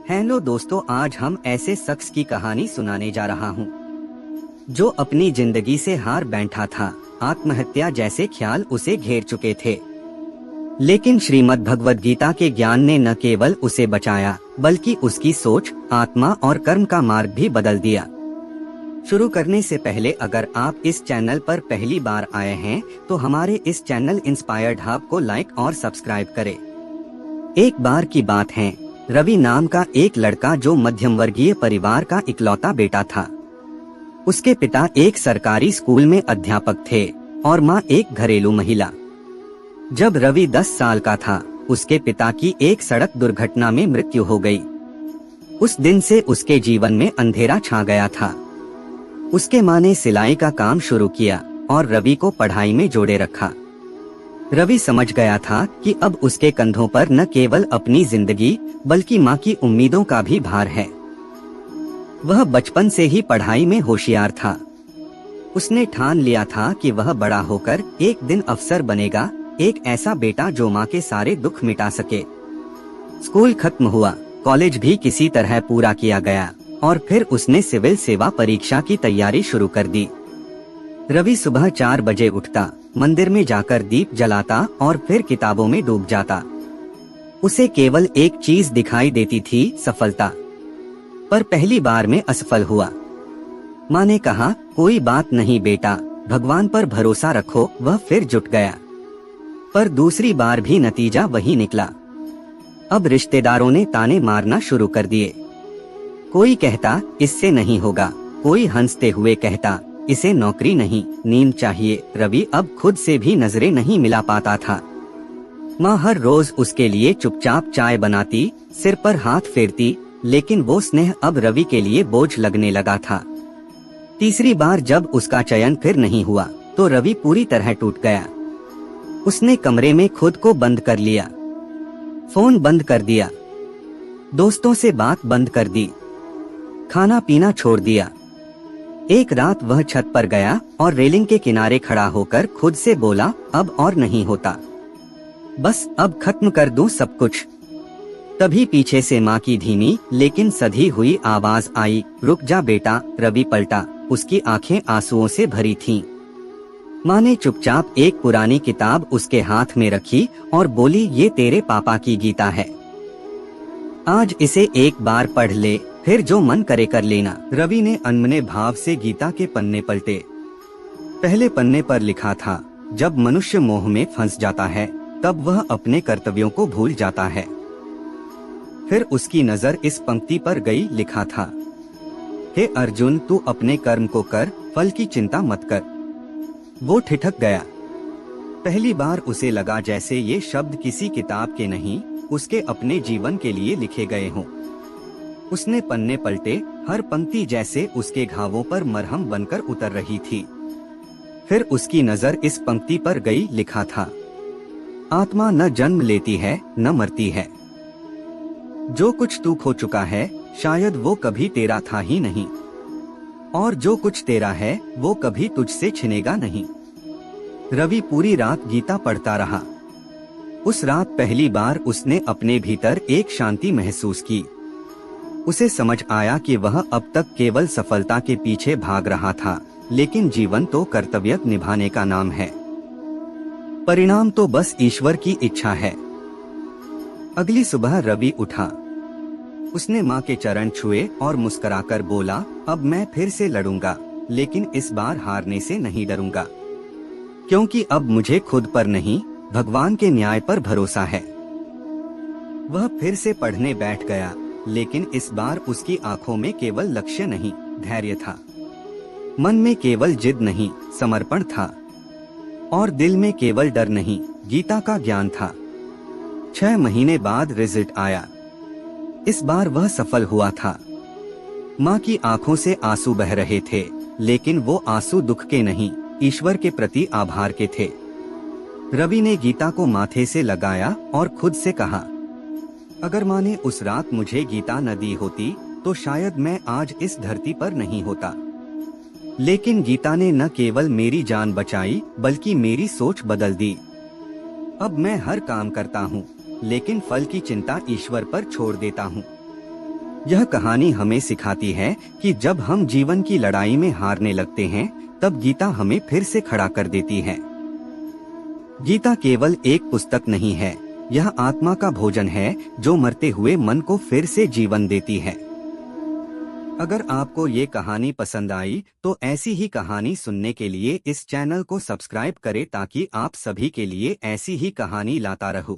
Hello दोस्तों, आज हम ऐसे शख्स की कहानी सुनाने जा रहा हूँ जो अपनी जिंदगी से हार बैठा था। आत्महत्या जैसे ख्याल उसे घेर चुके थे, लेकिन श्रीमद् भगवद गीता के ज्ञान ने न केवल उसे बचाया बल्कि उसकी सोच, आत्मा और कर्म का मार्ग भी बदल दिया। शुरू करने से पहले अगर आप इस चैनल पर पहली बार आए हैं तो हमारे इस चैनल इंस्पायर्ड हब को लाइक और सब्सक्राइब करें। एक बार की बात है, रवि नाम का एक लड़का जो मध्यम वर्गीय परिवार का इकलौता बेटा था। उसके पिता एक सरकारी स्कूल में अध्यापक थे और माँ एक घरेलू महिला। जब रवि 10 साल का था, उसके पिता की एक सड़क दुर्घटना में मृत्यु हो गई। उस दिन से उसके जीवन में अंधेरा छा गया था। उसके माँ ने सिलाई का काम शुरू किया और रवि को पढ़ाई में जोड़े रखा। रवि समझ गया था कि अब उसके कंधों पर न केवल अपनी जिंदगी बल्कि माँ की उम्मीदों का भी भार है। वह बचपन से ही पढ़ाई में होशियार था। उसने ठान लिया था कि वह बड़ा होकर एक दिन अफसर बनेगा, एक ऐसा बेटा जो माँ के सारे दुख मिटा सके। स्कूल खत्म हुआ, कॉलेज भी किसी तरह पूरा किया गया और फिर उसने सिविल सेवा परीक्षा की तैयारी शुरू कर दी। रवि सुबह 4 बजे उठता, मंदिर में जाकर दीप जलाता और फिर किताबों में डूब जाता। उसे केवल एक चीज दिखाई देती थी, सफलता। पर पहली बार में असफल हुआ। माँ ने कहा, कोई बात नहीं बेटा, भगवान पर भरोसा रखो। वह फिर जुट गया, पर दूसरी बार भी नतीजा वही निकला। अब रिश्तेदारों ने ताने मारना शुरू कर दिए। कोई कहता इससे नहीं होगा, कोई हंसते हुए कहता इसे नौकरी नहीं, नींद चाहिए। रवि अब खुद से भी नजरें नहीं मिला पाता था। माँ हर रोज उसके लिए चुपचाप चाय बनाती, सिर पर हाथ फेरती, लेकिन वो स्नेह अब रवि के लिए बोझ लगने लगा था। तीसरी बार जब उसका चयन फिर नहीं हुआ तो रवि पूरी तरह टूट गया। उसने कमरे में खुद को बंद कर लिया, फोन बंद कर दिया, दोस्तों से बात बंद कर दी, खाना पीना छोड़ दिया। एक रात वह छत पर गया और रेलिंग के किनारे खड़ा होकर खुद से बोला, अब और नहीं होता, बस अब खत्म कर दूं सब कुछ। तभी पीछे से माँ की धीमी लेकिन सधी हुई आवाज आई, रुक जा बेटा। रवि पलटा, उसकी आंखें आंसुओं से भरी थीं। माँ ने चुपचाप एक पुरानी किताब उसके हाथ में रखी और बोली, ये तेरे पापा की गीता है, आज इसे एक बार पढ़ ले, फिर जो मन करे कर लेना। रवि ने अनमने भाव से गीता के पन्ने पलटे। पहले पन्ने पर लिखा था, जब मनुष्य मोह में फंस जाता है तब वह अपने कर्तव्यों को भूल जाता है। फिर उसकी नजर इस पंक्ति पर गई, लिखा था, हे अर्जुन, तू अपने कर्म को कर, फल की चिंता मत कर। वो ठिठक गया। पहली बार उसे लगा जैसे ये शब्द किसी किताब के नहीं, उसके अपने जीवन के लिए लिखे गए हों। उसने पन्ने पलटे, हर पंक्ति जैसे उसके घावों पर मरहम बनकर उतर रही थी। फिर उसकी नजर इस पंक्ति पर गई, लिखा था, आत्मा न जन्म लेती है न मरती है। जो कुछ तू खो चुका है शायद वो कभी तेरा था ही नहीं, और जो कुछ तेरा है वो कभी तुझसे छिनेगा नहीं। रवि पूरी रात गीता पढ़ता रहा। उस रात पहली बार उसने अपने भीतर एक शांति महसूस की। उसे समझ आया कि वह अब तक केवल सफलता के पीछे भाग रहा था, लेकिन जीवन तो कर्तव्य निभाने का नाम है। परिणाम तो बस ईश्वर की इच्छा है। अगली सुबह रवि उठा। उसने माँ के चरण छुए और मुस्कुराकर बोला, अब मैं फिर से लड़ूंगा, लेकिन इस बार हारने से नहीं डरूंगा, क्योंकि अब मुझे खुद पर नहीं, भगवान के न्याय पर भरोसा है। वह फिर से पढ़ने बैठ गया, लेकिन इस बार उसकी आंखों में केवल लक्ष्य नहीं, धैर्य था। मन में केवल जिद नहीं, समर्पण था। और दिल में केवल डर नहीं, गीता का ज्ञान था। 6 महीने बाद रिजल्ट आया। इस बार वह सफल हुआ था। माँ की आंखों से आंसू बह रहे थे, लेकिन वो आंसू दुख के नहीं, ईश्वर के प्रति आभार के थे। रवि ने गीता को माथे से लगाया और खुद से कहा, अगर माँ ने उस रात मुझे गीता न दी होती तो शायद मैं आज इस धरती पर नहीं होता। लेकिन गीता ने न केवल मेरी जान बचाई बल्कि मेरी सोच बदल दी। अब मैं हर काम करता हूँ, लेकिन फल की चिंता ईश्वर पर छोड़ देता हूँ। यह कहानी हमें सिखाती है कि जब हम जीवन की लड़ाई में हारने लगते हैं, तब गीता हमें फिर से खड़ा कर देती है। गीता केवल एक पुस्तक नहीं है, यह आत्मा का भोजन है जो मरते हुए मन को फिर से जीवन देती है। अगर आपको ये कहानी पसंद आई तो ऐसी ही कहानी सुनने के लिए इस चैनल को सब्सक्राइब करें ताकि आप सभी के लिए ऐसी ही कहानी लाता रहूं।